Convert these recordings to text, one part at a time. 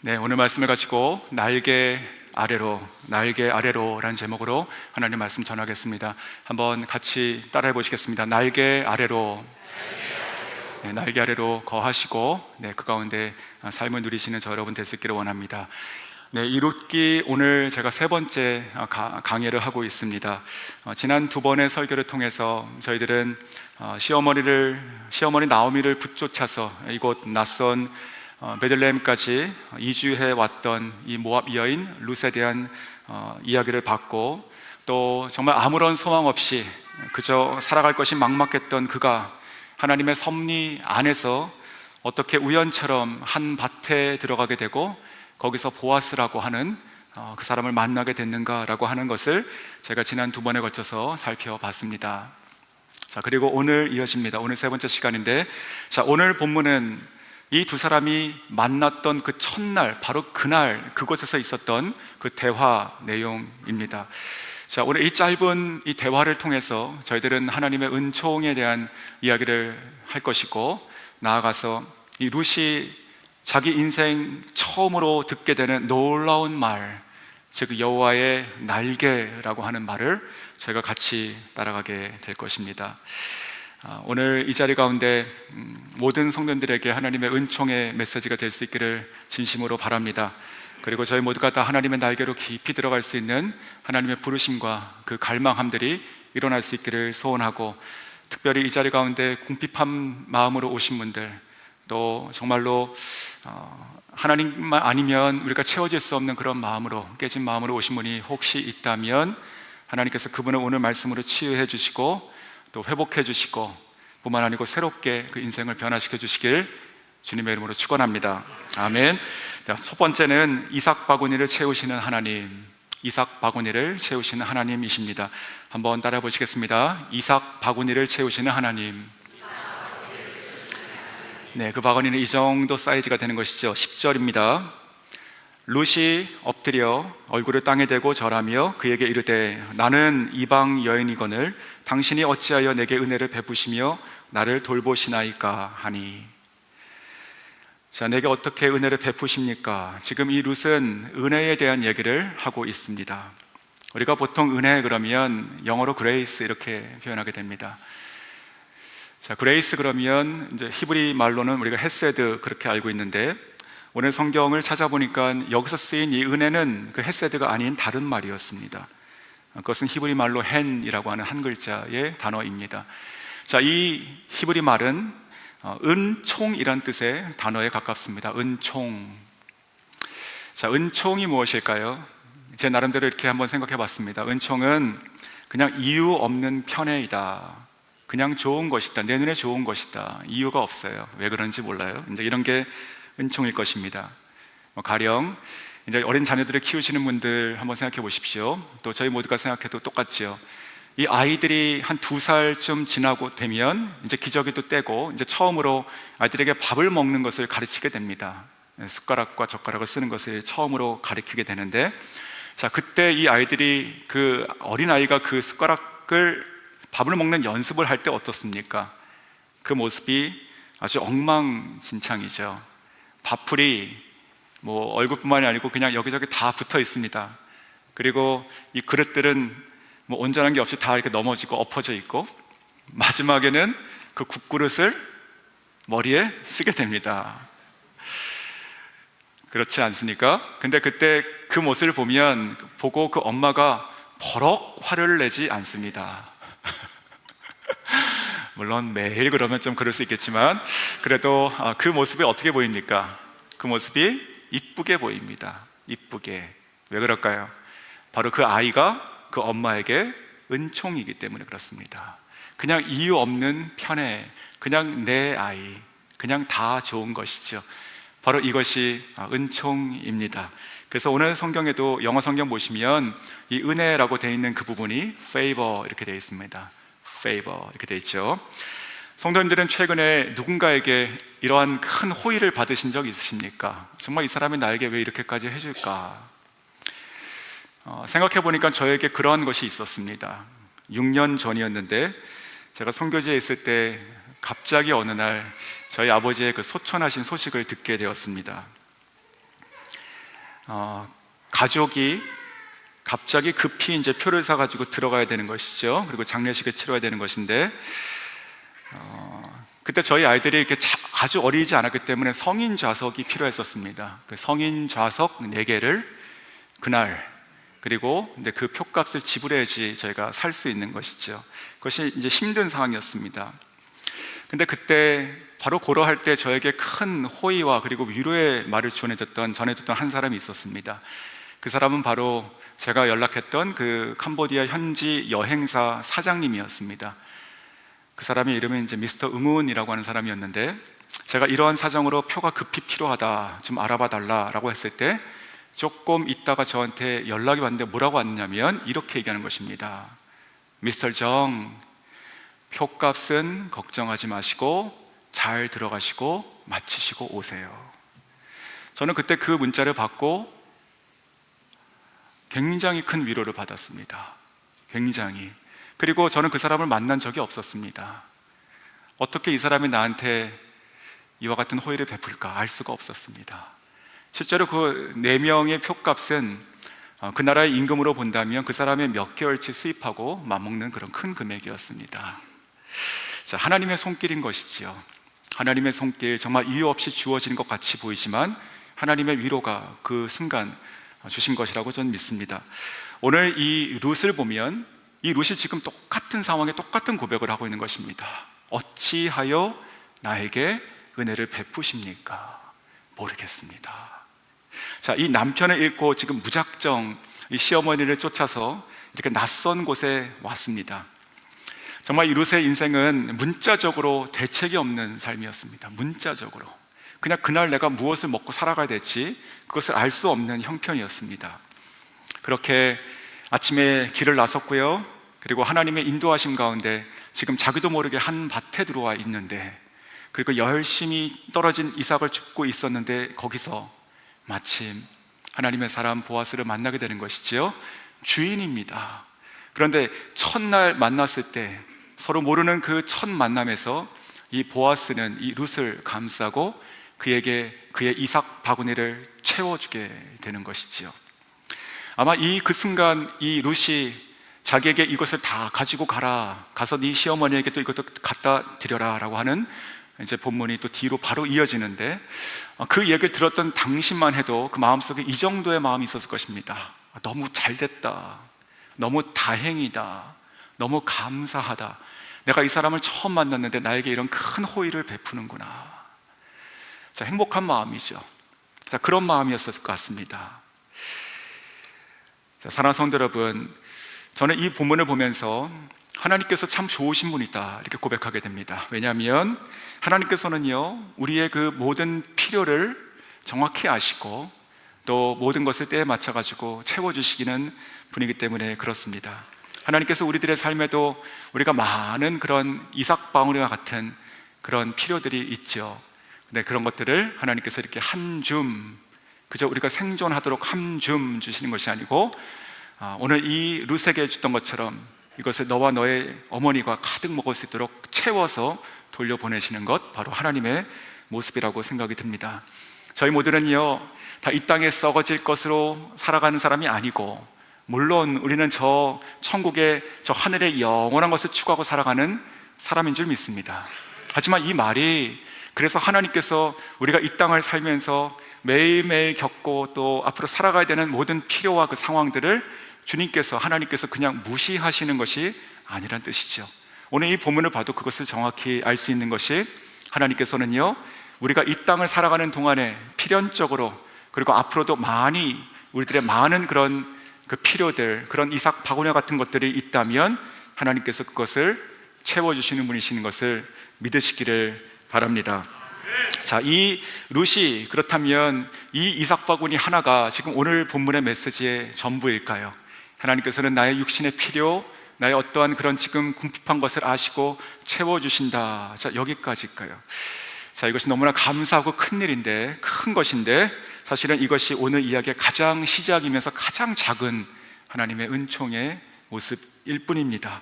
네, 오늘 말씀을 가지고 날개 아래로라는 제목으로 하나님 말씀 전하겠습니다. 한번 같이 따라해 보시겠습니다. 날개 아래로. 네, 날개 아래로 거하시고 그 가운데 삶을 누리시는 저 여러분 될 수 있기를 원합니다. 네, 이 룻기 오늘 제가 세 번째 강의를 하고 있습니다. 지난 두 번의 설교를 통해서 저희들은 시어머니 나오미를 붙쫓아서 이곳 낯선 베들레헴까지 이주해 왔던 이 모압 여인 룻에 대한 이야기를 받고, 또 정말 아무런 소망 없이 그저 살아갈 것이 막막했던 그가 하나님의 섭리 안에서 어떻게 우연처럼 한 밭에 들어가게 되고 거기서 보아스라고 하는 그 사람을 만나게 됐는가라고 하는 것을 제가 지난 두 번에 걸쳐서 살펴봤습니다. 자, 그리고 오늘 이어집니다. 오늘 세 번째 시간인데, 자, 오늘 본문은 이 두 사람이 만났던 그 첫날, 바로 그날 그곳에서 있었던 그 대화 내용입니다. 자, 오늘 이 짧은 이 대화를 통해서 저희들은 하나님의 은총에 대한 이야기를 할 것이고, 나아가서 이 룻이 자기 인생 처음으로 듣게 되는 놀라운 말, 즉 여호와의 날개라고 하는 말을 저희가 같이 따라가게 될 것입니다. 오늘 이 자리 가운데 모든 성도들에게 하나님의 은총의 메시지가 될 수 있기를 진심으로 바랍니다. 그리고 저희 모두가 다 하나님의 날개로 깊이 들어갈 수 있는 하나님의 부르심과 그 갈망함들이 일어날 수 있기를 소원하고, 특별히 이 자리 가운데 궁핍한 마음으로 오신 분들, 또 정말로 하나님만 아니면 우리가 채워질 수 없는 그런 마음으로, 깨진 마음으로 오신 분이 혹시 있다면 하나님께서 그분을 오늘 말씀으로 치유해 주시고 또 회복해 주시고, 뿐만 아니고 새롭게 그 인생을 변화시켜 주시길 주님의 이름으로 축원합니다. 아멘. 자, 첫 번째는 이삭 바구니를 채우시는 하나님, 이삭 바구니를 채우시는 하나님이십니다. 한번 따라해 보시겠습니다. 이삭 바구니를 채우시는 하나님. 네, 그 바구니는 이 정도 사이즈가 되는 것이죠. 10절입니다. 룻이 엎드려 얼굴을 땅에 대고 절하며 그에게 이르되, 나는 이방 여인이거늘 당신이 어찌하여 내게 은혜를 베푸시며 나를 돌보시나이까 하니. 자, 내게 어떻게 은혜를 베푸십니까? 지금 이 룻은 은혜에 대한 얘기를 하고 있습니다. 우리가 보통 은혜 그러면 영어로 그레이스 이렇게 표현하게 됩니다. 자, 그레이스 그러면 이제 히브리 말로는 우리가 헤세드 그렇게 알고 있는데, 오늘 성경을 찾아보니까 여기서 쓰인 이 은혜는 그 헤세드가 아닌 다른 말이었습니다. 그것은 히브리 말로 헨이라고 하는 한 글자의 단어입니다. 자, 이 히브리 말은 은총이란 뜻의 단어에 가깝습니다. 은총. 자, 은총이 무엇일까요? 제 나름대로 이렇게 한번 생각해 봤습니다. 은총은 그냥 이유 없는 편애이다, 그냥 좋은 것이다, 내 눈에 좋은 것이다, 이유가 없어요, 왜 그런지 몰라요, 이제 이런 게 은총일 것입니다. 가령 이제 어린 자녀들을 키우시는 분들 한번 생각해 보십시오. 또 저희 모두가 생각해도 똑같지요. 이 아이들이 한 2살쯤 지나고 되면 이제 기저귀도 떼고 이제 처음으로 아이들에게 밥을 먹는 것을 가르치게 됩니다. 숟가락과 젓가락을 쓰는 것을 처음으로 가르치게 되는데, 자, 그때 이 아이들이, 그 어린 아이가 그 숟가락을 밥을 먹는 연습을 할 때 어떻습니까? 그 모습이 아주 엉망진창이죠. 밥풀이 얼굴뿐만이 아니고 그냥 여기저기 다 붙어 있습니다. 그리고 이 그릇들은 온전한 게 없이 다 이렇게 넘어지고 엎어져 있고, 마지막에는 그 국그릇을 머리에 쓰게 됩니다. 그렇지 않습니까? 근데 그때 그 모습을 보고 그 엄마가 버럭 화를 내지 않습니다. 물론 매일 그러면 좀 그럴 수 있겠지만, 그래도 그 모습이 어떻게 보입니까? 그 모습이 이쁘게 보입니다. 이쁘게. 왜 그럴까요? 바로 그 아이가 그 엄마에게 은총이기 때문에 그렇습니다. 그냥 이유 없는 편애, 그냥 내 아이, 그냥 다 좋은 것이죠. 바로 이것이 은총입니다. 그래서 오늘 성경에도 영어 성경 보시면 이 은혜라고 되어 있는 그 부분이 favor 이렇게 되어 있습니다. favor 이렇게 되어 있죠. 성도님들은 최근에 누군가에게 이러한 큰 호의를 받으신 적 있으십니까? 정말 이 사람이 나에게 왜 이렇게까지 해줄까? 생각해 보니까 저에게 그러한 것이 있었습니다. 6년 전이었는데 제가 선교지에 있을 때 갑자기 어느 날 저희 아버지의 그 소천하신 소식을 듣게 되었습니다. 가족이 갑자기 급히 이제 표를 사가지고 들어가야 되는 것이죠. 그리고 장례식을 치러야 되는 것인데, 그때 저희 아이들이 이렇게 아주 어리지 않았기 때문에 성인 좌석이 필요했었습니다. 그 성인 좌석 4개를 그날, 그리고 이제 그 표값을 지불해야지 저희가 살 수 있는 것이죠. 그것이 이제 힘든 상황이었습니다. 근데 그때 바로 고려할 때 저에게 큰 호의와 그리고 위로의 말을 전해줬던 한 사람이 있었습니다. 그 사람은 바로 제가 연락했던 그 캄보디아 현지 여행사 사장님이었습니다. 그 사람의 이름은 이제 미스터 응운이라고 하는 사람이었는데, 제가 이러한 사정으로 표가 급히 필요하다, 좀 알아봐 달라라고 했을 때 조금 있다가 저한테 연락이 왔는데 뭐라고 왔냐면 이렇게 얘기하는 것입니다. 미스터 정, 표값은 걱정하지 마시고 잘 들어가시고 마치시고 오세요. 저는 그때 그 문자를 받고 굉장히 큰 위로를 받았습니다. 굉장히. 그리고 저는 그 사람을 만난 적이 없었습니다. 어떻게 이 사람이 나한테 이와 같은 호의를 베풀까 알 수가 없었습니다. 실제로 그 4명의 표값은 그 나라의 임금으로 본다면 그 사람의 몇 개월치 수입하고 맞먹는 그런 큰 금액이었습니다. 자, 하나님의 손길인 것이지요. 하나님의 손길, 정말 이유 없이 주어지는 것 같이 보이지만 하나님의 위로가 그 순간 주신 것이라고 저는 믿습니다. 오늘 이 룻을 보면 이 룻이 지금 똑같은 상황에 똑같은 고백을 하고 있는 것입니다. 어찌하여 나에게 은혜를 베푸십니까? 모르겠습니다. 자, 이 남편을 잃고 지금 무작정 이 시어머니를 쫓아서 이렇게 낯선 곳에 왔습니다. 정말 이 룻의 인생은 문자적으로 대책이 없는 삶이었습니다. 문자적으로 그냥 그날 내가 무엇을 먹고 살아가야 될지 그것을 알 수 없는 형편이었습니다. 그렇게 아침에 길을 나섰고요, 그리고 하나님의 인도하심 가운데 지금 자기도 모르게 한 밭에 들어와 있는데, 그리고 열심히 떨어진 이삭을 줍고 있었는데 거기서 마침 하나님의 사람 보아스를 만나게 되는 것이지요. 주인입니다. 그런데 첫날 만났을 때 서로 모르는 그 첫 만남에서 이 보아스는 이 룻을 감싸고 그에게 그의 이삭 바구니를 채워주게 되는 것이지요. 아마 그 순간 이 룻이 자기에게 이것을 다 가지고 가서 네 시어머니에게 또 이것도 갖다 드려라 라고 하는 이제 본문이 또 뒤로 바로 이어지는데, 그 얘기를 들었던 당신만 해도 그 마음속에 이 정도의 마음이 있었을 것입니다. 너무 잘됐다, 너무 다행이다, 너무 감사하다, 내가 이 사람을 처음 만났는데 나에게 이런 큰 호의를 베푸는구나. 자, 행복한 마음이죠. 자, 그런 마음이었을 것 같습니다. 자, 사랑하는 성도 여러분, 저는 이 본문을 보면서 하나님께서 참 좋으신 분이다 이렇게 고백하게 됩니다. 왜냐하면 하나님께서는요, 우리의 그 모든 필요를 정확히 아시고 또 모든 것을 때에 맞춰가지고 채워주시기는 분이기 때문에 그렇습니다. 하나님께서 우리들의 삶에도 우리가 많은 그런 이삭 바구니와 같은 그런 필요들이 있죠. 근데 그런 것들을 하나님께서 이렇게 한 줌, 그저 우리가 생존하도록 한 줌 주시는 것이 아니고, 오늘 이 룻에게 줬던 것처럼 이것을 너와 너의 어머니가 가득 먹을 수 있도록 채워서 돌려보내시는 것, 바로 하나님의 모습이라고 생각이 듭니다. 저희 모두는요, 다 이 땅에 썩어질 것으로 살아가는 사람이 아니고, 물론 우리는 저 천국의 저 하늘의 영원한 것을 추구하고 살아가는 사람인 줄 믿습니다. 하지만 이 말이, 그래서 하나님께서 우리가 이 땅을 살면서 매일매일 겪고 또 앞으로 살아가야 되는 모든 필요와 그 상황들을 주님께서, 하나님께서 그냥 무시하시는 것이 아니란 뜻이죠. 오늘 이 본문을 봐도 그것을 정확히 알 수 있는 것이, 하나님께서는요, 우리가 이 땅을 살아가는 동안에 필연적으로, 그리고 앞으로도 많이 우리들의 많은 그런 그 필요들, 그런 이삭 바구니 같은 것들이 있다면 하나님께서 그것을 채워주시는 분이시는 것을 믿으시기를 바랍니다. 자, 이 룻이 그렇다면 이 이삭 바구니 하나가 지금 오늘 본문의 메시지의 전부일까요? 하나님께서는 나의 육신의 필요, 나의 어떠한 그런 지금 궁핍한 것을 아시고 채워주신다. 자, 여기까지일까요? 자, 이것이 너무나 감사하고 큰 일인데, 큰 것인데, 사실은 이것이 오늘 이야기의 가장 시작이면서 가장 작은 하나님의 은총의 모습일 뿐입니다.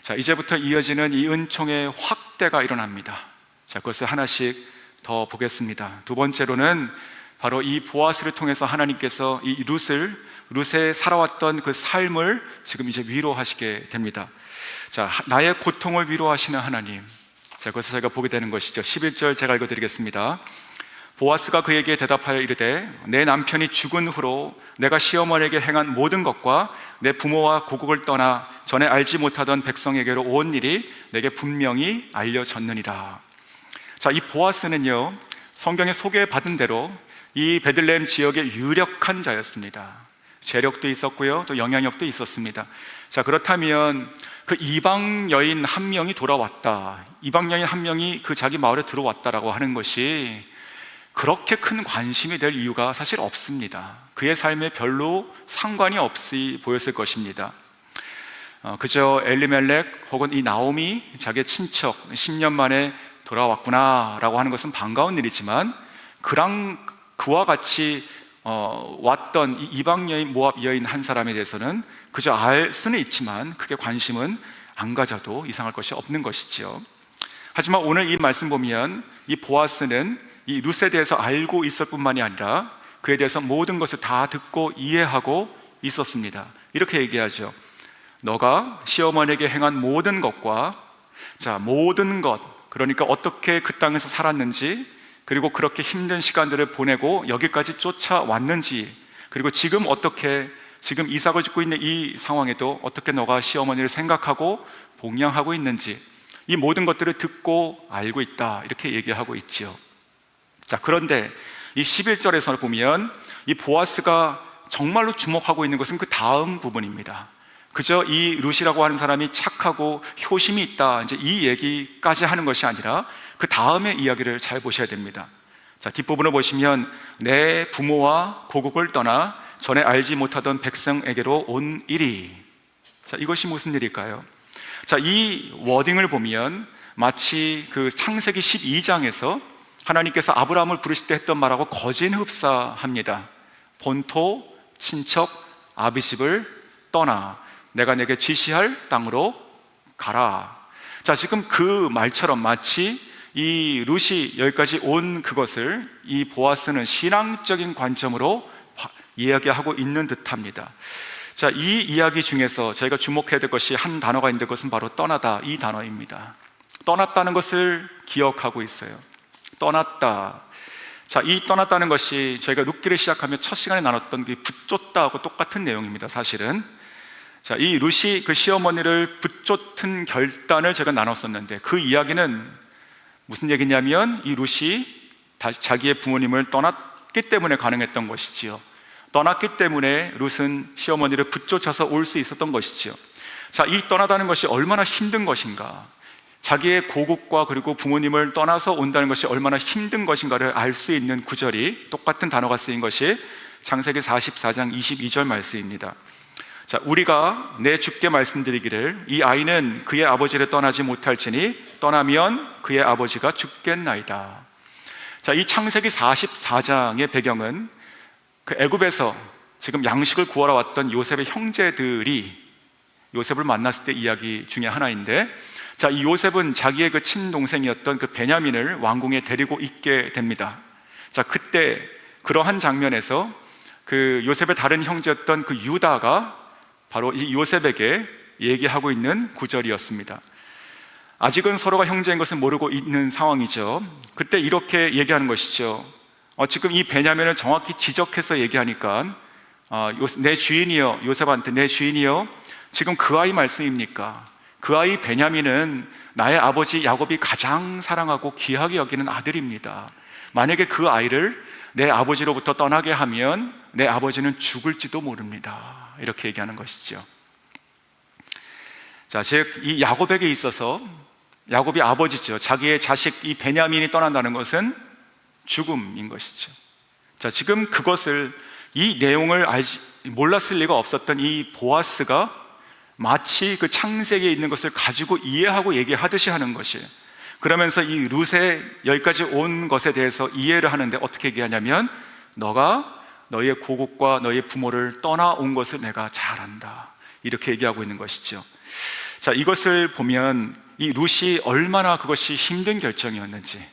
자, 이제부터 이어지는 이 은총의 확대가 일어납니다. 자, 그것을 하나씩 더 보겠습니다. 두 번째로는 바로 이 보아스를 통해서 하나님께서 이 룻의 살아왔던 그 삶을 지금 이제 위로하시게 됩니다. 자, 나의 고통을 위로하시는 하나님. 자, 그래서 저희가 보게 되는 것이죠. 11절 제가 읽어드리겠습니다. 보아스가 그에게 대답하여 이르되 내 남편이 죽은 후로 내가 시어머니에게 행한 모든 것과 내 부모와 고국을 떠나 전에 알지 못하던 백성에게로 온 일이 내게 분명히 알려졌느니라. 자, 이 보아스는요, 성경에 소개받은 대로 이 베들레헴 지역의 유력한 자였습니다. 재력도 있었고요, 또 영향력도 있었습니다. 자, 그렇다면 그 이방 여인 한 명이 돌아왔다, 이방 여인 한 명이 그 자기 마을에 들어왔다라고 하는 것이 그렇게 큰 관심이 될 이유가 사실 없습니다. 그의 삶에 별로 상관이 없이 보였을 것입니다. 그저 엘리멜렉 혹은 이 나오미, 자기의 친척 10년 만에 돌아왔구나 라고 하는 것은 반가운 일이지만, 그와 같이 왔던 이 이방 여인, 모압 여인 한 사람에 대해서는 그저 알 수는 있지만 크게 관심은 안 가져도 이상할 것이 없는 것이죠. 하지만 오늘 이 말씀 보면 이 보아스는 이 룻에 대해서 알고 있을 뿐만이 아니라 그에 대해서 모든 것을 다 듣고 이해하고 있었습니다. 이렇게 얘기하죠. 너가 시어머니에게 행한 모든 것과, 자, 모든 것, 그러니까 어떻게 그 땅에서 살았는지, 그리고 그렇게 힘든 시간들을 보내고 여기까지 쫓아왔는지, 그리고 지금 이삭을 짓고 있는 이 상황에도 어떻게 너가 시어머니를 생각하고 봉양하고 있는지, 이 모든 것들을 듣고 알고 있다, 이렇게 얘기하고 있죠. 자, 그런데 이 11절에서 보면 이 보아스가 정말로 주목하고 있는 것은 그 다음 부분입니다. 그저 이 룻이라고 하는 사람이 착하고 효심이 있다, 이제 이 얘기까지 하는 것이 아니라 그 다음의 이야기를 잘 보셔야 됩니다. 자, 뒷부분을 보시면 내 부모와 고국을 떠나 전에 알지 못하던 백성에게로 온 일이, 자, 이것이 무슨 일일까요? 자, 이 워딩을 보면 마치 그 창세기 12장에서 하나님께서 아브라함을 부르실 때 했던 말하고 거진흡사합니다. 본토, 친척, 아비 집을 떠나 내가 내게 지시할 땅으로 가라. 자, 지금 그 말처럼 마치 이 룻이 여기까지 온 그것을 이 보아스는 신앙적인 관점으로 이야기하고 있는 듯합니다. 자, 이 이야기 중에서 저희가 주목해야 될 것이 한 단어가 있는데 그것은 바로 떠나다, 이 단어입니다. 떠났다는 것을 기억하고 있어요. 떠났다. 자, 이 떠났다는 것이 저희가 룻기를 시작하며 첫 시간에 나눴던 그 붙쫓다하고 똑같은 내용입니다, 사실은. 자, 이 룻이 그 시어머니를 붙쫓은 결단을 제가 나눴었는데, 그 이야기는 무슨 얘기냐면 이 룻이 다시 자기의 부모님을 떠났기 때문에 가능했던 것이지요. 떠났기 때문에 룻은 시어머니를 붙쫓아서 올 수 있었던 것이지요. 자, 이 떠나다는 것이 얼마나 힘든 것인가, 자기의 고국과 그리고 부모님을 떠나서 온다는 것이 얼마나 힘든 것인가를 알 수 있는 구절이, 똑같은 단어가 쓰인 것이 창세기 44장 22절 말씀입니다. 자, 우리가 내 주께 말씀드리기를 이 아이는 그의 아버지를 떠나지 못할지니 떠나면 그의 아버지가 죽겠나이다. 자, 이 창세기 44장의 배경은 그 애굽에서 지금 양식을 구하러 왔던 요셉의 형제들이 요셉을 만났을 때 이야기 중에 하나인데, 자, 이 요셉은 자기의 그 친동생이었던 그 베냐민을 왕궁에 데리고 있게 됩니다. 자, 그때 그러한 장면에서 그 요셉의 다른 형제였던 그 유다가 바로 이 요셉에게 얘기하고 있는 구절이었습니다. 아직은 서로가 형제인 것을 모르고 있는 상황이죠. 그때 이렇게 얘기하는 것이죠. 지금 이 베냐민을 정확히 지적해서 얘기하니까 내 주인이여, 요셉한테 내 주인이여, 지금 그 아이 말씀입니까? 그 아이 베냐민은 나의 아버지 야곱이 가장 사랑하고 귀하게 여기는 아들입니다. 만약에 그 아이를 내 아버지로부터 떠나게 하면 내 아버지는 죽을지도 모릅니다. 이렇게 얘기하는 것이죠. 자, 즉 이 야곱에게 있어서, 야곱이 아버지죠, 자기의 자식 이 베냐민이 떠난다는 것은 죽음인 것이죠. 자, 지금 그것을, 이 내용을 몰랐을 리가 없었던 이 보아스가 마치 그 창세기에 있는 것을 가지고 이해하고 얘기하듯이 하는 것이에요. 그러면서 이 룻의 여기까지 온 것에 대해서 이해를 하는데 어떻게 얘기하냐면, 너가 너의 고국과 너의 부모를 떠나온 것을 내가 잘 안다, 이렇게 얘기하고 있는 것이죠. 자, 이것을 보면 이 룻이 얼마나 그것이 힘든 결정이었는지,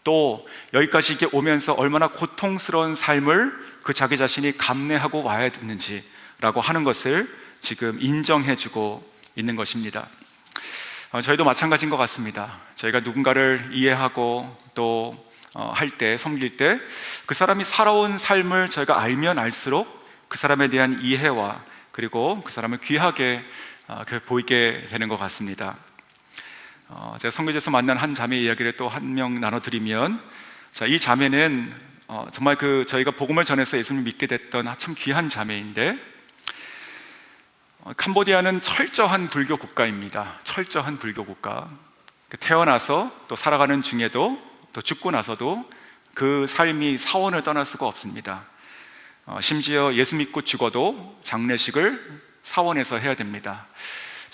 또 여기까지 이렇게 오면서 얼마나 고통스러운 삶을 그 자기 자신이 감내하고 와야 됐는지라고 하는 것을 지금 인정해주고 있는 것입니다. 저희도 마찬가지인 것 같습니다. 저희가 누군가를 이해하고 또 할 때, 섬길 때 그 사람이 살아온 삶을 저희가 알면 알수록 그 사람에 대한 이해와 그리고 그 사람을 귀하게 보이게 되는 것 같습니다. 제가 선교지에서 만난 한 자매 이야기를 또 한 명 나눠드리면, 이 자매는 정말 저희가 복음을 전해서 예수님을 믿게 됐던 참 귀한 자매인데, 캄보디아는 철저한 불교 국가입니다. 철저한 불교 국가. 태어나서 또 살아가는 중에도 또 죽고 나서도 그 삶이 사원을 떠날 수가 없습니다. 심지어 예수 믿고 죽어도 장례식을 사원에서 해야 됩니다.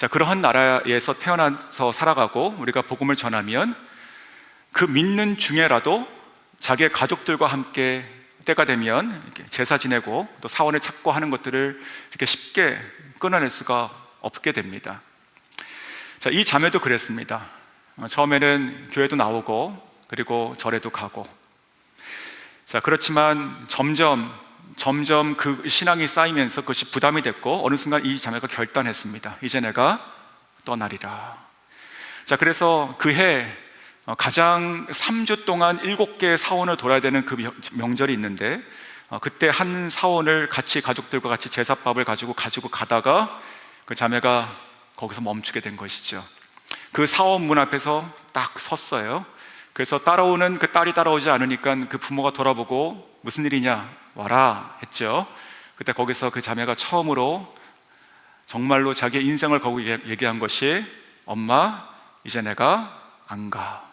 그러한 나라에서 태어나서 살아가고 우리가 복음을 전하면 그 믿는 중에라도 자기의 가족들과 함께 때가 되면 이렇게 제사 지내고 또 사원을 찾고 하는 것들을 이렇게 쉽게 끊어낼 수가 없게 됩니다. 이 자매도 그랬습니다. 처음에는 교회도 나오고 그리고 절에도 가고, 그렇지만 점점 그 신앙이 쌓이면서 그것이 부담이 됐고 어느 순간 이 자매가 결단했습니다. 이제 내가 떠나리라. 그래서 그해 가장 3주 동안 7개의 사원을 돌아야 되는 그 명절이 있는데, 그때 한 사원을 같이 가족들과 같이 제사밥을 가지고 가다가 그 자매가 거기서 멈추게 된 것이죠. 그 사원 문 앞에서 딱 섰어요. 그래서 따라오는 그 딸이 따라오지 않으니까 그 부모가 돌아보고 무슨 일이냐, 와라 했죠. 그때 거기서 그 자매가 처음으로 정말로 자기의 인생을 걸고 얘기한 것이, 엄마, 이제 내가 안 가.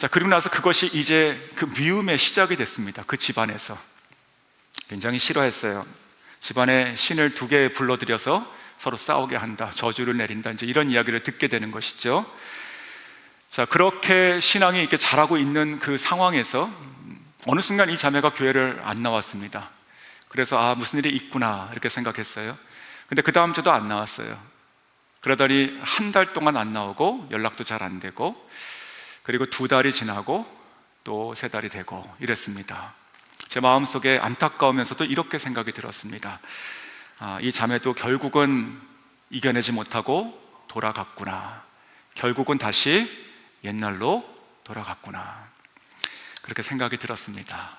그리고 나서 그것이 이제 그 미움의 시작이 됐습니다. 그 집안에서 굉장히 싫어했어요. 집안에 신을 2개 불러들여서 서로 싸우게 한다, 저주를 내린다, 이제 이런 이야기를 듣게 되는 것이죠. 그렇게 신앙이 이렇게 자라고 있는 그 상황에서 어느 순간 이 자매가 교회를 안 나왔습니다. 그래서 무슨 일이 있구나 이렇게 생각했어요. 근데 그 다음 주도 안 나왔어요. 그러더니 한 달 동안 안 나오고 연락도 잘 안 되고, 그리고 2달이 지나고 또 3달이 되고 이랬습니다. 제 마음속에 안타까우면서도 이렇게 생각이 들었습니다. 이 자매도 결국은 이겨내지 못하고 돌아갔구나. 결국은 다시 옛날로 돌아갔구나. 그렇게 생각이 들었습니다.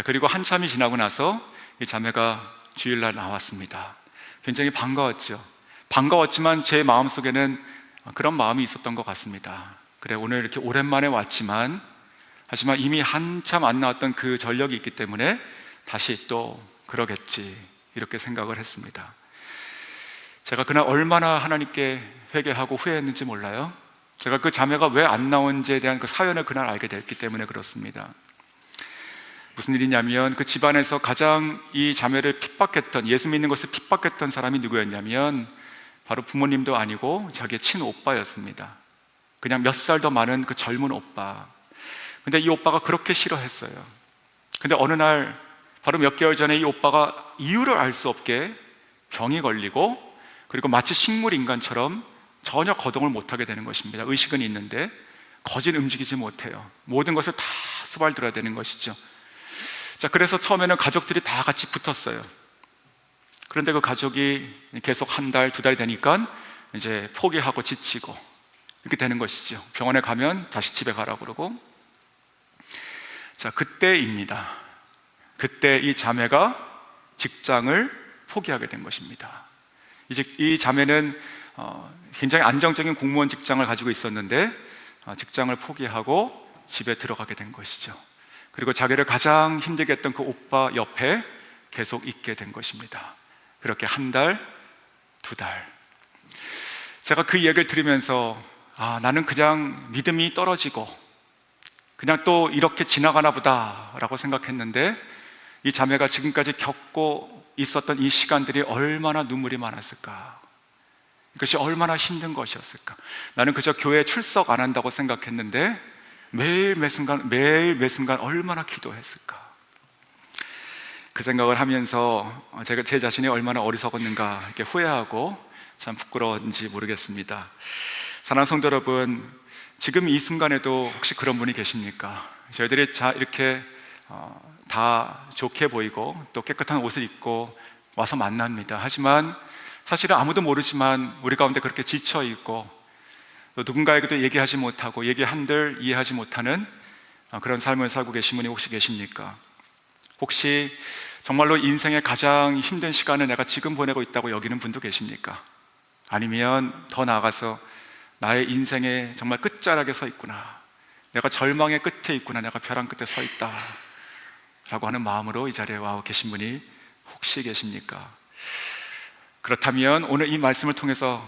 그리고 한참이 지나고 나서 이 자매가 주일날 나왔습니다. 굉장히 반가웠지만 제 마음속에는 그런 마음이 있었던 것 같습니다. 그래, 오늘 이렇게 오랜만에 왔지만, 하지만 이미 한참 안 나왔던 그 전력이 있기 때문에 다시 또 그러겠지, 이렇게 생각을 했습니다. 제가 그날 얼마나 하나님께 회개하고 후회했는지 몰라요. 제가 그 자매가 왜 안 나온지에 대한 그 사연을 그날 알게 됐기 때문에 그렇습니다. 무슨 일이냐면, 그 집안에서 가장 이 자매를 핍박했던, 예수 믿는 것을 핍박했던 사람이 누구였냐면 바로 부모님도 아니고 자기의 친오빠였습니다. 그냥 몇 살 더 많은 그 젊은 오빠. 근데 이 오빠가 그렇게 싫어했어요. 근데 어느 날 바로 몇 개월 전에 이 오빠가 이유를 알 수 없게 병이 걸리고, 그리고 마치 식물인간처럼 전혀 거동을 못하게 되는 것입니다. 의식은 있는데 거진 움직이지 못해요. 모든 것을 다 수발들어야 되는 것이죠. 그래서 처음에는 가족들이 다 같이 붙었어요. 그런데 그 가족이 계속 한 달, 2달이 되니까 이제 포기하고 지치고 이렇게 되는 것이죠. 병원에 가면 다시 집에 가라고 그러고. 그때입니다. 그때 이 자매가 직장을 포기하게 된 것입니다. 이제 이 자매는 굉장히 안정적인 공무원 직장을 가지고 있었는데 직장을 포기하고 집에 들어가게 된 것이죠. 그리고 자기를 가장 힘들게 했던 그 오빠 옆에 계속 있게 된 것입니다. 그렇게 한 달, 2달. 제가 그 이야기를 들으면서 나는 그냥 믿음이 떨어지고 그냥 또 이렇게 지나가나 보다 라고 생각했는데, 이 자매가 지금까지 겪고 있었던 이 시간들이 얼마나 눈물이 많았을까, 그것이 얼마나 힘든 것이었을까. 나는 그저 교회에 출석 안 한다고 생각했는데 매일 매 순간 얼마나 기도했을까. 그 생각을 하면서 제가 제 자신이 얼마나 어리석었는가 이렇게 후회하고 참 부끄러운지 모르겠습니다. 사랑하는 성도 여러분, 지금 이 순간에도 혹시 그런 분이 계십니까? 저희들이 이렇게 다 좋게 보이고 또 깨끗한 옷을 입고 와서 만납니다. 하지만 사실은 아무도 모르지만 우리 가운데 그렇게 지쳐 있고 또 누군가에게도 얘기하지 못하고 얘기한들 이해하지 못하는 그런 삶을 살고 계신 분이 혹시 계십니까? 혹시 정말로 인생의 가장 힘든 시간을 내가 지금 보내고 있다고 여기는 분도 계십니까? 아니면 더 나아가서 나의 인생의 정말 끝자락에 서 있구나, 내가 절망의 끝에 있구나, 내가 벼랑 끝에 서 있다 라고 하는 마음으로 이 자리에 와 계신 분이 혹시 계십니까? 그렇다면 오늘 이 말씀을 통해서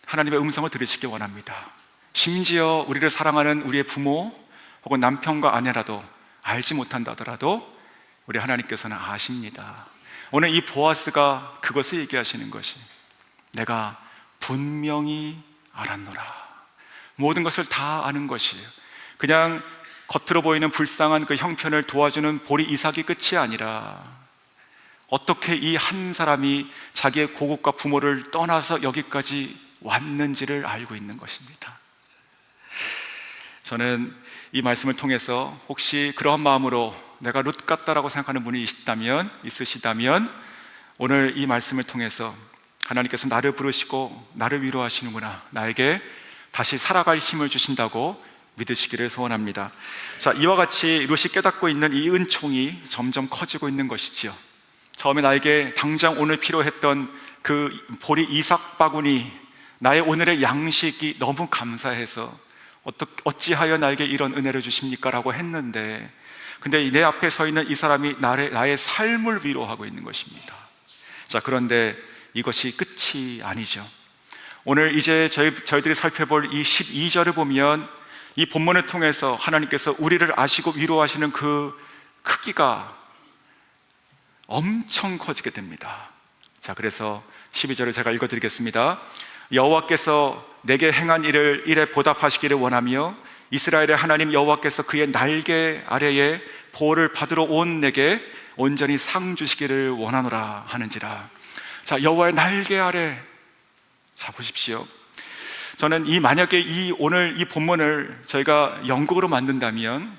하나님의 음성을 들으시기 원합니다. 심지어 우리를 사랑하는 우리의 부모 혹은 남편과 아내라도 알지 못한다 하더라도 우리 하나님께서는 아십니다. 오늘 이 보아스가 그것을 얘기하시는 것이, 내가 분명히 알았노라. 모든 것을 다 아는 것이에요. 그냥 겉으로 보이는 불쌍한 그 형편을 도와주는 보리 이삭이 끝이 아니라 어떻게 이 한 사람이 자기의 고국과 부모를 떠나서 여기까지 왔는지를 알고 있는 것입니다. 저는 이 말씀을 통해서 혹시 그러한 마음으로 내가 룻 같다라고 생각하는 분이 있으시다면 오늘 이 말씀을 통해서 하나님께서 나를 부르시고 나를 위로하시는구나, 나에게 다시 살아갈 힘을 주신다고 믿으시기를 소원합니다. 자, 이와 같이 룻이 깨닫고 있는 이 은총이 점점 커지고 있는 것이지요. 처음에 나에게 당장 오늘 필요했던 그 보리 이삭 바구니, 나의 오늘의 양식이 너무 감사해서 어찌하여 나에게 이런 은혜를 주십니까? 라고 했는데, 근데 내 앞에 서 있는 이 사람이 나의 삶을 위로하고 있는 것입니다. 자, 그런데 이것이 끝이 아니죠. 오늘 이제 저희들이 살펴볼 이 12절을 보면 이 본문을 통해서 하나님께서 우리를 아시고 위로하시는 그 크기가 엄청 커지게 됩니다. 자, 그래서 12절을 제가 읽어드리겠습니다. 여호와께서 내게 행한 일에 보답하시기를 원하며 이스라엘의 하나님 여호와께서 그의 날개 아래에 보호를 받으러 온 내게 온전히 상 주시기를 원하노라 하는지라. 자, 여호와의 날개 아래. 자, 보십시오. 저는 만약에 오늘 이 본문을 저희가 연극으로 만든다면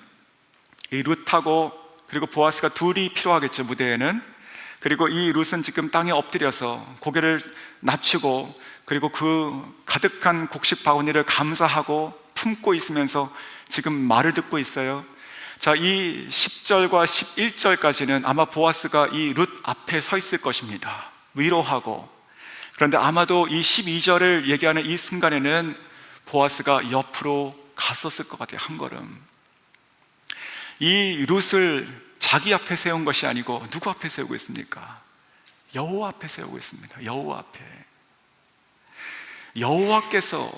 이 룻하고 그리고 보아스가 둘이 필요하겠죠, 무대에는. 그리고 이 룻은 지금 땅에 엎드려서 고개를 낮추고 그리고 그 가득한 곡식 바구니를 감사하고 품고 있으면서 지금 말을 듣고 있어요. 자, 이 10절과 11절까지는 아마 보아스가 이 룻 앞에 서 있을 것입니다. 위로하고. 그런데 아마도 이 12절을 얘기하는 이 순간에는 보아스가 옆으로 갔었을 것 같아요. 한 걸음. 이 룻을 자기 앞에 세운 것이 아니고 누구 앞에 세우고 있습니까? 여호와 앞에 세우고 있습니다. 여호와 앞에. 여호와께서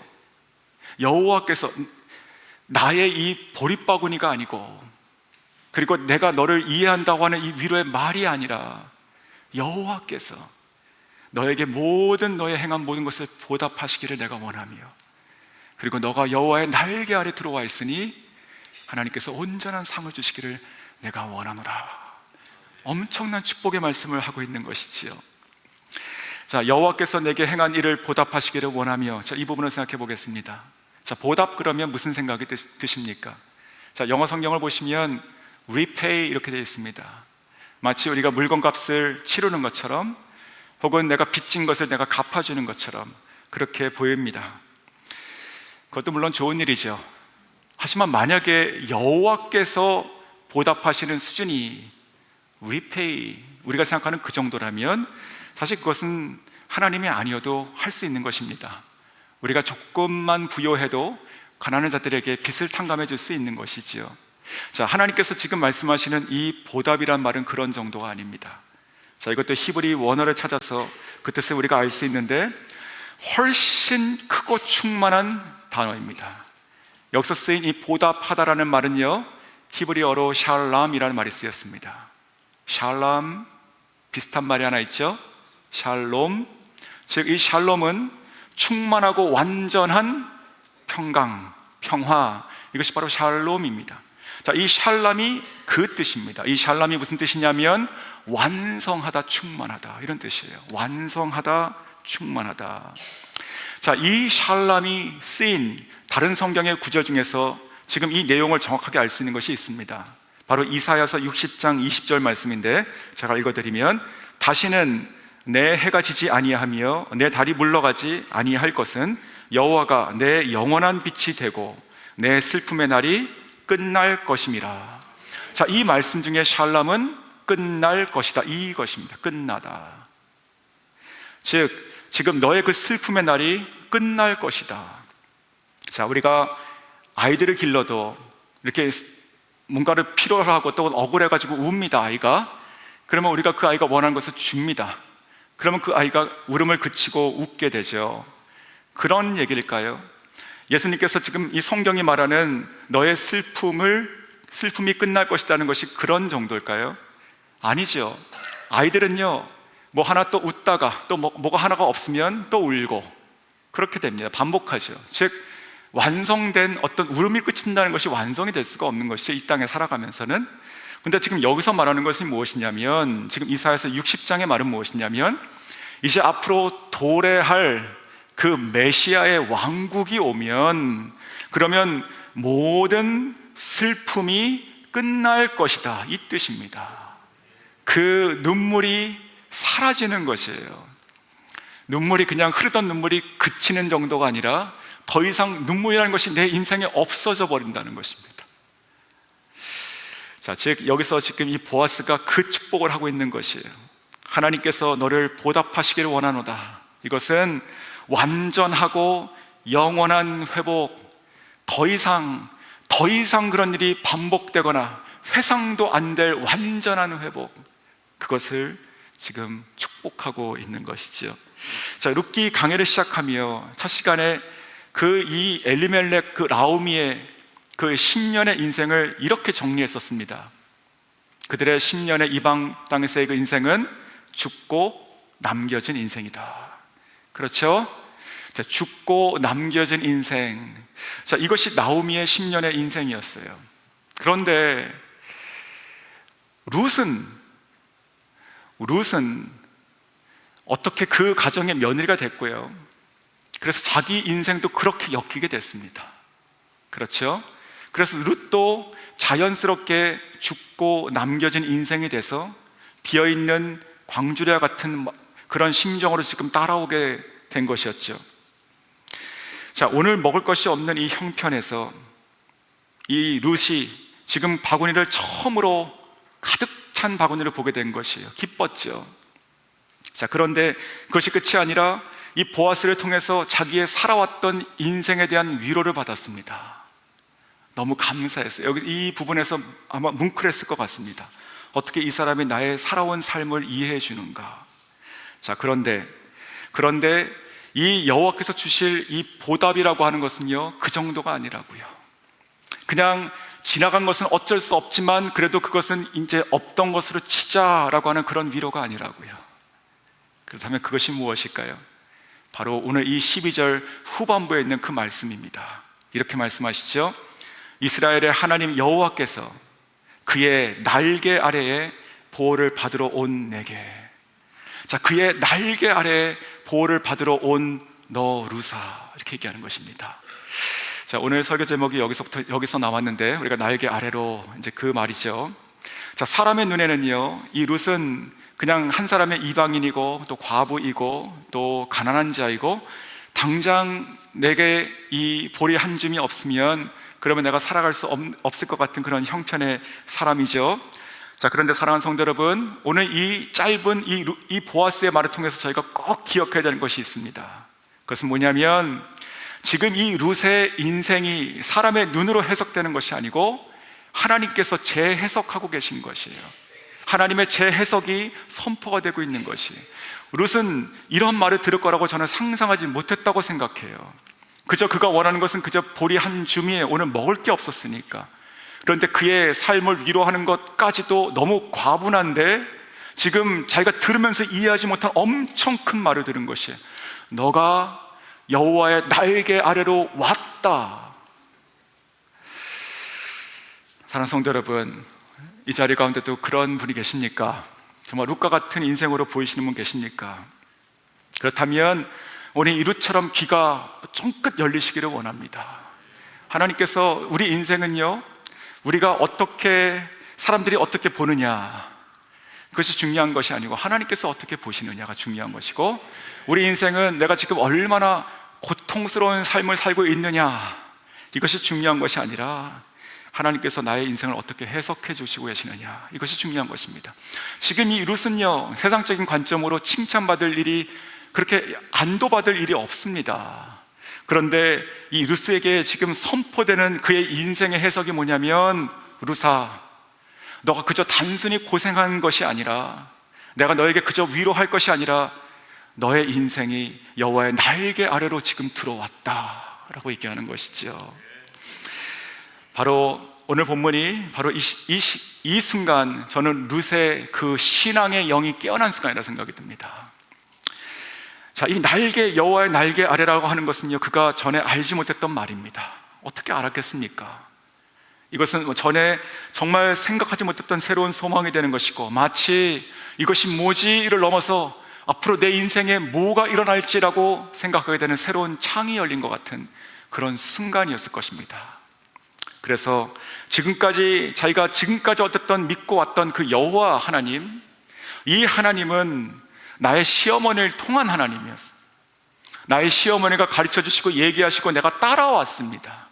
나의 이 보릿바구니가 아니고, 그리고 내가 너를 이해한다고 하는 이 위로의 말이 아니라 여호와께서 너에게 너의 행한 모든 것을 보답하시기를 내가 원하며, 그리고 너가 여호와의 날개 아래 들어와 있으니 하나님께서 온전한 상을 주시기를 내가 원하노라. 엄청난 축복의 말씀을 하고 있는 것이지요. 자, 여호와께서 내게 행한 일을 보답하시기를 원하며. 자, 이 부분을 생각해 보겠습니다. 자, 보답 그러면 무슨 생각이 드십니까? 자, 영어 성경을 보시면 repay 이렇게 되어 있습니다. 마치 우리가 물건값을 치르는 것처럼, 혹은 내가 빚진 것을 내가 갚아주는 것처럼 그렇게 보입니다. 그것도 물론 좋은 일이죠. 하지만 만약에 여호와께서 보답하시는 수준이 repay, 우리가 생각하는 그 정도라면 사실 그것은 하나님이 아니어도 할 수 있는 것입니다. 우리가 조금만 부여해도 가난한 자들에게 빚을 탕감해 줄 수 있는 것이지요. 자, 하나님께서 지금 말씀하시는 이 보답이란 말은 그런 정도가 아닙니다. 자, 이것도 히브리 원어를 찾아서 그 뜻을 우리가 알 수 있는데 훨씬 크고 충만한 단어입니다. 여기서 쓰인 이 보답하다라는 말은요, 히브리어로 샬람이라는 말이 쓰였습니다. 샬람, 비슷한 말이 하나 있죠. 샬롬. 즉 이 샬롬은 충만하고 완전한 평강, 평화, 이것이 바로 샬롬입니다. 자, 이 샬람이 그 뜻입니다. 이 샬람이 무슨 뜻이냐면 완성하다, 충만하다, 이런 뜻이에요. 완성하다, 충만하다. 자, 이 샬람이 쓰인 다른 성경의 구절 중에서 지금 이 내용을 정확하게 알 수 있는 것이 있습니다. 바로 이사야서 60장 20절 말씀인데, 제가 읽어드리면, 다시는 내 해가 지지 아니하며 내 달이 물러가지 아니할 것은 여호와가 내 영원한 빛이 되고 내 슬픔의 날이 끝날 것임이라. 자, 이 말씀 중에 샬람은 끝날 것이다, 이것입니다. 끝나다. 즉, 지금 너의 그 슬픔의 날이 끝날 것이다. 자, 우리가 아이들을 길러도 이렇게 뭔가를 필요로 하고 또 억울해가지고 웁니다, 아이가. 그러면 우리가 그 아이가 원하는 것을 줍니다. 그러면 그 아이가 울음을 그치고 웃게 되죠. 그런 얘기일까요? 예수님께서 지금 이 성경이 말하는 너의 슬픔이 끝날 것이라는 것이 그런 정도일까요? 아니죠. 아이들은요, 뭐 하나 또 웃다가 또 뭐가 하나가 없으면 또 울고 그렇게 됩니다. 반복하죠. 즉, 완성된 어떤 울음이 끝인다는 것이 완성이 될 수가 없는 것이죠, 이 땅에 살아가면서는. 근데 지금 여기서 말하는 것이 무엇이냐면, 지금 이사야서 60장의 말은 무엇이냐면, 이제 앞으로 도래할 그 메시아의 왕국이 오면, 그러면 모든 슬픔이 끝날 것이다, 이 뜻입니다. 그 눈물이 사라지는 것이에요. 눈물이 그냥 흐르던 눈물이 그치는 정도가 아니라 더 이상 눈물이라는 것이 내 인생에 없어져 버린다는 것입니다. 자, 즉 여기서 지금 이 보아스가 그 축복을 하고 있는 것이에요. 하나님께서 너를 보답하시기를 원하노다. 이것은 완전하고 영원한 회복, 더 이상 그런 일이 반복되거나 회상도 안 될 완전한 회복, 그것을 지금 축복하고 있는 것이죠. 자, 룻기 강해를 시작하며 첫 시간에 이 엘리멜렉, 그 라우미의 그 10년의 인생을 이렇게 정리했었습니다. 그들의 10년의 이방 땅에서의 그 인생은 죽고 남겨진 인생이다. 그렇죠? 자, 죽고 남겨진 인생. 자, 이것이 나오미의 10년의 인생이었어요. 그런데 룻은 어떻게 그 가정의 며느리가 됐고요, 그래서 자기 인생도 그렇게 엮이게 됐습니다. 그렇죠? 그래서 룻도 자연스럽게 죽고 남겨진 인생이 돼서 비어있는 광주리와 같은 그런 심정으로 지금 따라오게 된 것이었죠. 자, 오늘 먹을 것이 없는 이 형편에서 이 룻이 지금 바구니를 처음으로 가득 찬 바구니를 보게 된 것이에요. 기뻤죠. 자, 그런데 그것이 끝이 아니라 이 보아스를 통해서 자기의 살아왔던 인생에 대한 위로를 받았습니다. 너무 감사했어요. 여기 이 부분에서 아마 뭉클했을 것 같습니다. 어떻게 이 사람이 나의 살아온 삶을 이해해 주는가. 자, 그런데 이 여호와께서 주실 이 보답이라고 하는 것은요, 그 정도가 아니라고요. 그냥 지나간 것은 어쩔 수 없지만 그래도 그것은 이제 없던 것으로 치자라고 하는 그런 위로가 아니라고요. 그렇다면 그것이 무엇일까요? 바로 오늘 이 12절 후반부에 있는 그 말씀입니다. 이렇게 말씀하시죠. 이스라엘의 하나님 여호와께서 그의 날개 아래에 보호를 받으러 온 내게. 자, 그의 날개 아래에 보호를 받으러 온 너 루사, 이렇게 얘기하는 것입니다. 자, 오늘 설교 제목이 여기서 나왔는데, 우리가 날개 아래로, 이제 그 말이죠. 자, 사람의 눈에는요, 이 룻은 그냥 한 사람의 이방인이고 또 과부이고 또 가난한 자이고, 당장 내게 이 보리 한 줌이 없으면 그러면 내가 살아갈 수 없을 것 같은 그런 형편의 사람이죠. 자, 그런데 사랑하는 성도 여러분, 오늘 이 짧은 이 보아스의 말을 통해서 저희가 꼭 기억해야 되는 것이 있습니다. 그것은 뭐냐면, 지금 이 룻의 인생이 사람의 눈으로 해석되는 것이 아니고 하나님께서 재해석하고 계신 것이에요. 하나님의 재해석이 선포가 되고 있는 것이. 룻은 이런 말을 들을 거라고 저는 상상하지 못했다고 생각해요. 그저 그가 원하는 것은 그저 보리 한 줌이에 오늘 먹을 게 없었으니까. 그런데 그의 삶을 위로하는 것까지도 너무 과분한데, 지금 자기가 들으면서 이해하지 못한 엄청 큰 말을 들은 것이에요. 너가 여호와의 날개 아래로 왔다. 사랑하는 성도 여러분, 이 자리 가운데도 그런 분이 계십니까? 정말 룻과 같은 인생으로 보이시는 분 계십니까? 그렇다면 오늘 이 룻처럼 귀가 쫑긋 열리시기를 원합니다. 하나님께서 우리 인생은요, 우리가 어떻게, 사람들이 어떻게 보느냐, 그것이 중요한 것이 아니고 하나님께서 어떻게 보시느냐가 중요한 것이고, 우리 인생은 내가 지금 얼마나 고통스러운 삶을 살고 있느냐, 이것이 중요한 것이 아니라 하나님께서 나의 인생을 어떻게 해석해 주시고 계시느냐, 이것이 중요한 것입니다. 지금 이 룻은요, 세상적인 관점으로 칭찬받을 일이, 그렇게 안도받을 일이 없습니다. 그런데 이 룻에게 지금 선포되는 그의 인생의 해석이 뭐냐면, 룻아, 너가 그저 단순히 고생한 것이 아니라, 내가 너에게 그저 위로할 것이 아니라 너의 인생이 여호와의 날개 아래로 지금 들어왔다라고 얘기하는 것이죠. 바로 오늘 본문이 바로 이 순간, 저는 룻의 그 신앙의 영이 깨어난 순간이라 생각이 듭니다. 자, 이 날개, 여호와의 날개 아래라고 하는 것은요, 그가 전에 알지 못했던 말입니다. 어떻게 알았겠습니까? 이것은 전에 정말 생각하지 못했던 새로운 소망이 되는 것이고, 마치 이것이 뭐지를 넘어서 앞으로 내 인생에 뭐가 일어날지라고 생각하게 되는 새로운 창이 열린 것 같은 그런 순간이었을 것입니다. 그래서 자기가 지금까지 어쨌든 믿고 왔던 그 여호와 하나님, 이 하나님은 나의 시어머니를 통한 하나님이었어요. 나의 시어머니가 가르쳐 주시고 얘기하시고 내가 따라왔습니다.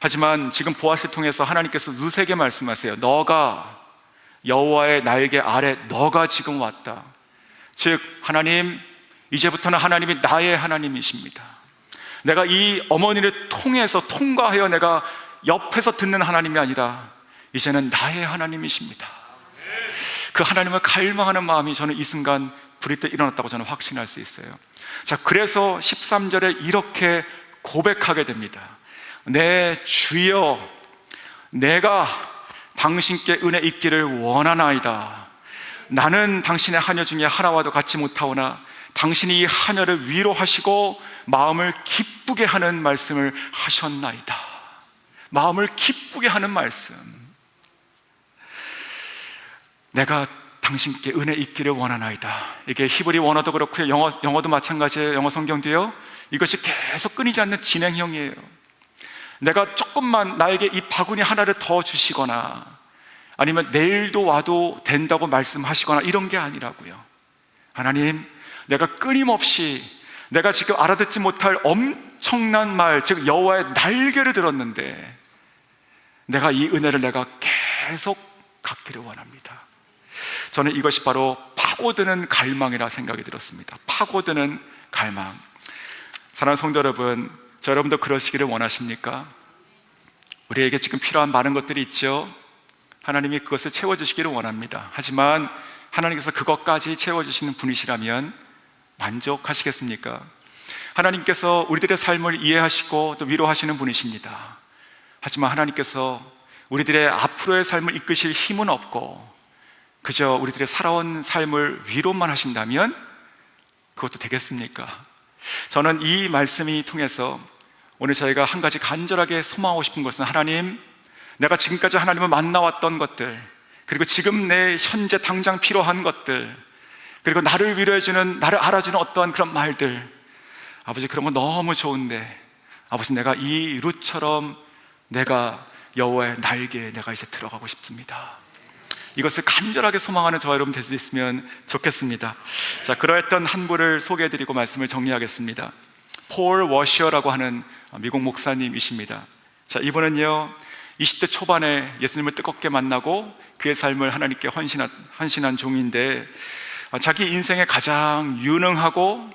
하지만 지금 보아스를 통해서 하나님께서 룻에게 말씀하세요. 너가 여호와의 날개 아래, 너가 지금 왔다. 즉 하나님, 이제부터는 하나님이 나의 하나님이십니다. 내가 이 어머니를 통과하여 내가 옆에서 듣는 하나님이 아니라 이제는 나의 하나님이십니다. 그 하나님을 갈망하는 마음이 저는 이 순간 부릿듯 일어났다고 저는 확신할 수 있어요. 자, 그래서 13절에 이렇게 고백하게 됩니다. 내 주여, 내가 당신께 은혜 있기를 원하나이다. 나는 당신의 하녀 중에 하나와도 같지 못하오나 당신이 이 하녀를 위로하시고 마음을 기쁘게 하는 말씀을 하셨나이다. 마음을 기쁘게 하는 말씀. 내가 당신께 은혜 있기를 원하나이다. 이게 히브리 원어도 그렇고요, 영어도 마찬가지예요. 영어 성경도요, 이것이 계속 끊이지 않는 진행형이에요. 내가 조금만 나에게 이 바구니 하나를 더 주시거나 아니면 내일도 와도 된다고 말씀하시거나 이런 게 아니라고요. 하나님, 내가 끊임없이 내가 지금 알아듣지 못할 엄청난 말, 즉 여호와의 날개를 들었는데 내가 이 은혜를 내가 계속 갖기를 원합니다. 저는 이것이 바로 파고드는 갈망이라 생각이 들었습니다. 파고드는 갈망. 사랑하는 성도 여러분, 저 여러분도 그러시기를 원하십니까? 우리에게 지금 필요한 많은 것들이 있죠. 하나님이 그것을 채워주시기를 원합니다. 하지만 하나님께서 그것까지 채워주시는 분이시라면 만족하시겠습니까? 하나님께서 우리들의 삶을 이해하시고 또 위로하시는 분이십니다. 하지만 하나님께서 우리들의 앞으로의 삶을 이끄실 힘은 없고 그저 우리들의 살아온 삶을 위로만 하신다면 그것도 되겠습니까? 저는 이 말씀이 통해서 오늘 저희가 한 가지 간절하게 소망하고 싶은 것은, 하나님, 내가 지금까지 하나님을 만나왔던 것들, 그리고 지금 내 현재 당장 필요한 것들, 그리고 나를 위로해주는, 나를 알아주는 어떠한 그런 말들, 아버지, 그런 거 너무 좋은데 아버지, 내가 이 룻처럼 내가 여호와의 날개에 내가 이제 들어가고 싶습니다. 이것을 간절하게 소망하는 저와 여러분 될 수 있으면 좋겠습니다. 자, 그러했던 한 분을 소개해드리고 말씀을 정리하겠습니다. 폴 워셔라고 하는 미국 목사님이십니다. 자, 이분은요 20대 초반에 예수님을 뜨겁게 만나고 그의 삶을 하나님께 헌신한 종인데, 자기 인생에 가장 유능하고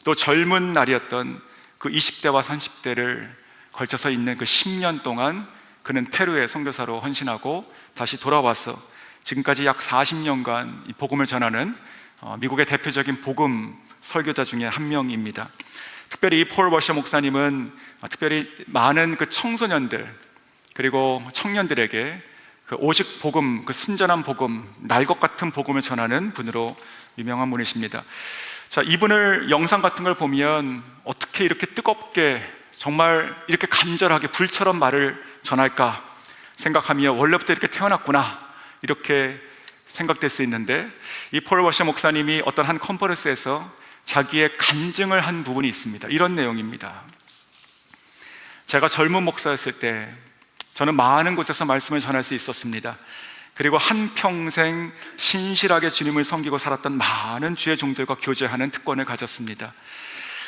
또 젊은 날이었던 그 20대와 30대를 걸쳐서 있는 그 10년 동안 그는 페루에 선교사로 헌신하고 다시 돌아와서 지금까지 약 40년간 이 복음을 전하는 미국의 대표적인 복음 설교자 중에 한 명입니다. 특별히 이 폴 워셔 목사님은 특별히 많은 그 청소년들 그리고 청년들에게 그 오직 복음, 그 순전한 복음, 날 것 같은 복음을 전하는 분으로 유명한 분이십니다. 자, 이분을 영상 같은 걸 보면 어떻게 이렇게 뜨겁게 정말 이렇게 간절하게 불처럼 말을 전할까 생각하며 원래부터 이렇게 태어났구나 이렇게 생각될 수 있는데, 이 폴 워셔 목사님이 어떤 한 컨퍼런스에서 자기의 간증을 한 부분이 있습니다. 이런 내용입니다. 제가 젊은 목사였을 때 저는 많은 곳에서 말씀을 전할 수 있었습니다. 그리고 한평생 신실하게 주님을 섬기고 살았던 많은 주의 종들과 교제하는 특권을 가졌습니다.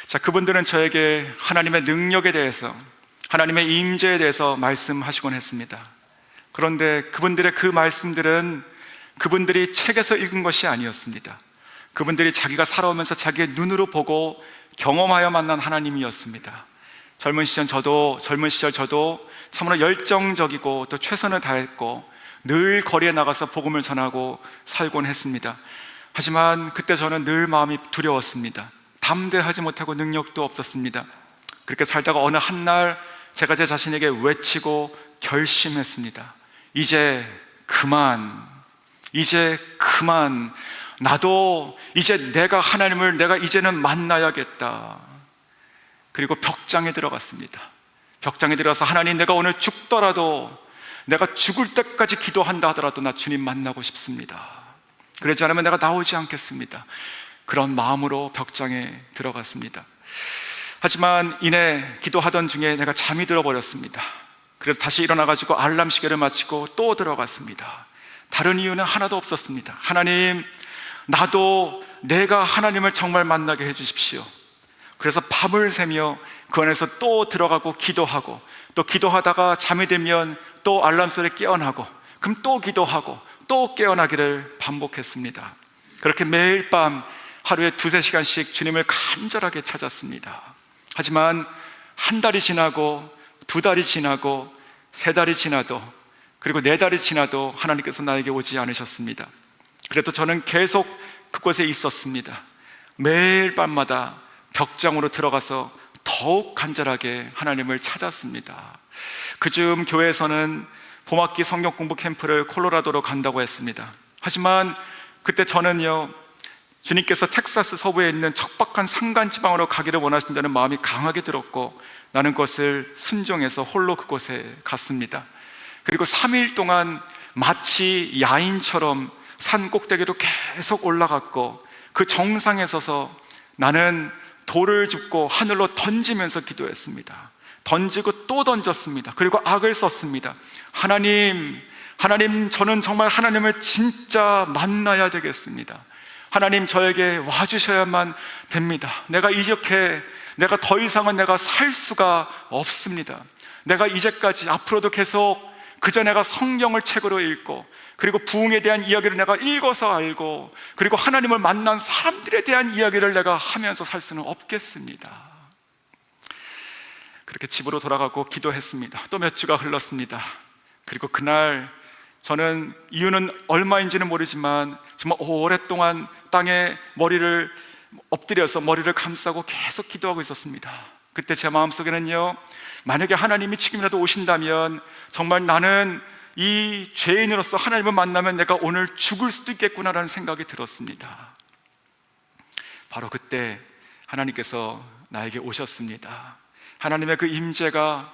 자, 그분들은 저에게 하나님의 능력에 대해서, 하나님의 임재에 대해서 말씀하시곤 했습니다. 그런데 그분들의 그 말씀들은 그분들이 책에서 읽은 것이 아니었습니다. 그분들이 자기가 살아오면서 자기의 눈으로 보고 경험하여 만난 하나님이었습니다. 젊은 시절 저도 참으로 열정적이고 또 최선을 다했고 늘 거리에 나가서 복음을 전하고 살곤 했습니다. 하지만 그때 저는 늘 마음이 두려웠습니다. 담대하지 못하고 능력도 없었습니다. 그렇게 살다가 어느 한날 제가 제 자신에게 외치고 결심했습니다. 이제 그만, 나도 이제 내가 하나님을 내가 이제는 만나야겠다. 그리고 벽장에 들어갔습니다. 벽장에 들어가서 하나님, 내가 오늘 죽더라도, 내가 죽을 때까지 기도한다 하더라도 나 주님 만나고 싶습니다. 그러지 않으면 내가 나오지 않겠습니다. 그런 마음으로 벽장에 들어갔습니다. 하지만 이내 기도하던 중에 내가 잠이 들어버렸습니다. 그래서 다시 일어나가지고 알람 시계를 맞추고 또 들어갔습니다. 다른 이유는 하나도 없었습니다. 하나님, 나도 내가 하나님을 정말 만나게 해주십시오. 그래서 밤을 새며 그 안에서 또 들어가고 기도하고, 또 기도하다가 잠이 들면 또 알람 소리에 깨어나고, 그럼 또 기도하고 또 깨어나기를 반복했습니다. 그렇게 매일 밤 하루에 2-3시간씩 주님을 간절하게 찾았습니다. 하지만 한 달이 지나고 2달이 지나고 3달이 지나도, 그리고 4달이 지나도 하나님께서 나에게 오지 않으셨습니다. 그래도 저는 계속 그곳에 있었습니다. 매일 밤마다 벽장으로 들어가서 더욱 간절하게 하나님을 찾았습니다. 그중 교회에서는 봄학기 성경 공부 캠프를 콜로라도로 간다고 했습니다. 하지만 그때 저는요, 주님께서 텍사스 서부에 있는 척박한 산간지방으로 가기를 원하신다는 마음이 강하게 들었고, 나는 그것을 순종해서 홀로 그곳에 갔습니다. 그리고 3일 동안 마치 야인처럼 산 꼭대기로 계속 올라갔고, 그 정상에 서서 나는 돌을 줍고 하늘로 던지면서 기도했습니다. 던지고 또 던졌습니다. 그리고 악을 썼습니다. 하나님, 저는 정말 하나님을 진짜 만나야 되겠습니다. 하나님, 저에게 와주셔야만 됩니다. 내가 더 이상은 내가 살 수가 없습니다. 내가 이제까지 앞으로도 계속 그저 내가 성경을 책으로 읽고, 그리고 부흥에 대한 이야기를 내가 읽어서 알고, 그리고 하나님을 만난 사람들에 대한 이야기를 내가 하면서 살 수는 없겠습니다. 그렇게 집으로 돌아가고 기도했습니다. 또 몇 주가 흘렀습니다. 그리고 그날 저는, 이유는 얼마인지는 모르지만 정말 오랫동안 땅에 머리를 엎드려서 머리를 감싸고 계속 기도하고 있었습니다. 그때 제 마음속에는요, 만약에 하나님이 지금이라도 오신다면 정말 나는 이 죄인으로서 하나님을 만나면 내가 오늘 죽을 수도 있겠구나라는 생각이 들었습니다. 바로 그때 하나님께서 나에게 오셨습니다. 하나님의 그 임재가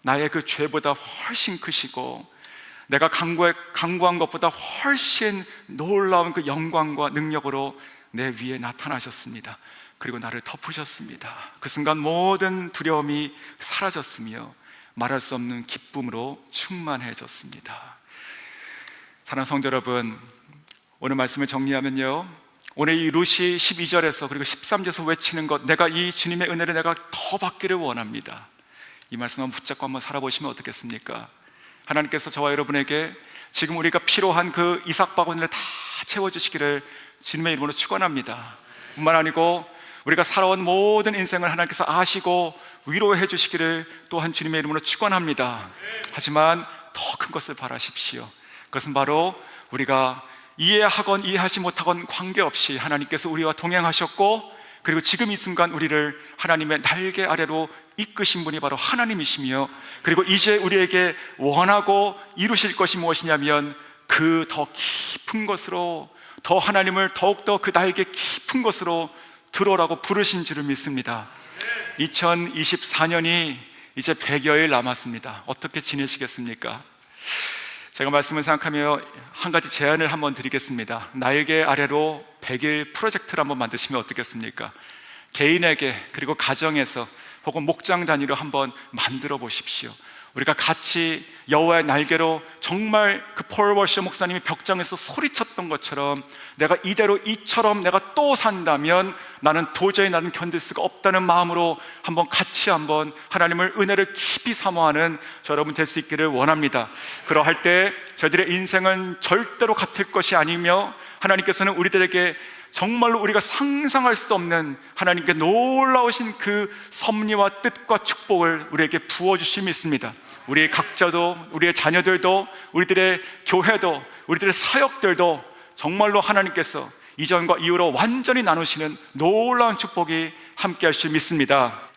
나의 그 죄보다 훨씬 크시고, 내가 간구한 것보다 훨씬 놀라운 그 영광과 능력으로 내 위에 나타나셨습니다. 그리고 나를 덮으셨습니다. 그 순간 모든 두려움이 사라졌으며 말할 수 없는 기쁨으로 충만해졌습니다. 사랑하는 성도 여러분, 오늘 말씀을 정리하면요, 오늘 이 루시 12절에서 그리고 13절에서 외치는 것, 내가 이 주님의 은혜를 내가 더 받기를 원합니다. 이 말씀을 붙잡고 한번 살아보시면 어떻겠습니까? 하나님께서 저와 여러분에게 지금 우리가 필요한 그 이삭 바구니를 다 채워주시기를 주님의 이름으로 축원합니다. 뿐만 아니고 우리가 살아온 모든 인생을 하나님께서 아시고 위로해 주시기를 또한 주님의 이름으로 축원합니다. 하지만 더 큰 것을 바라십시오. 그것은 바로 우리가 이해하건 이해하지 못하건 관계없이 하나님께서 우리와 동행하셨고, 그리고 지금 이 순간 우리를 하나님의 날개 아래로 이끄신 분이 바로 하나님이시며, 그리고 이제 우리에게 원하고 이루실 것이 무엇이냐면 그 더 깊은 것으로, 더 하나님을 더욱더 그 날개 깊은 것으로 들어오라고 부르신 줄을 믿습니다. 2024년이 이제 100여일 남았습니다. 어떻게 지내시겠습니까? 제가 말씀을 생각하며 한 가지 제안을 한번 드리겠습니다. 날개 아래로 100일 프로젝트를 한번 만드시면 어떻겠습니까? 개인에게 그리고 가정에서 혹은 목장 단위로 한번 만들어 보십시오. 우리가 같이 여호와의 날개로 정말 그 폴 워셔 목사님이 벽장에서 소리쳤던 것처럼 내가 이대로 이처럼 내가 또 산다면 나는 도저히 나는 견딜 수가 없다는 마음으로 같이 하나님을 은혜를 깊이 사모하는 저 여러분 될 수 있기를 원합니다. 그러할 때 저희들의 인생은 절대로 같을 것이 아니며 하나님께서는 우리들에게 정말로 우리가 상상할 수 없는 하나님께 놀라우신 그 섭리와 뜻과 축복을 우리에게 부어주심이 있습니다. 우리 각자도, 우리의 자녀들도, 우리들의 교회도, 우리들의 사역들도 정말로 하나님께서 이전과 이후로 완전히 나누시는 놀라운 축복이 함께 할 줄 믿습니다.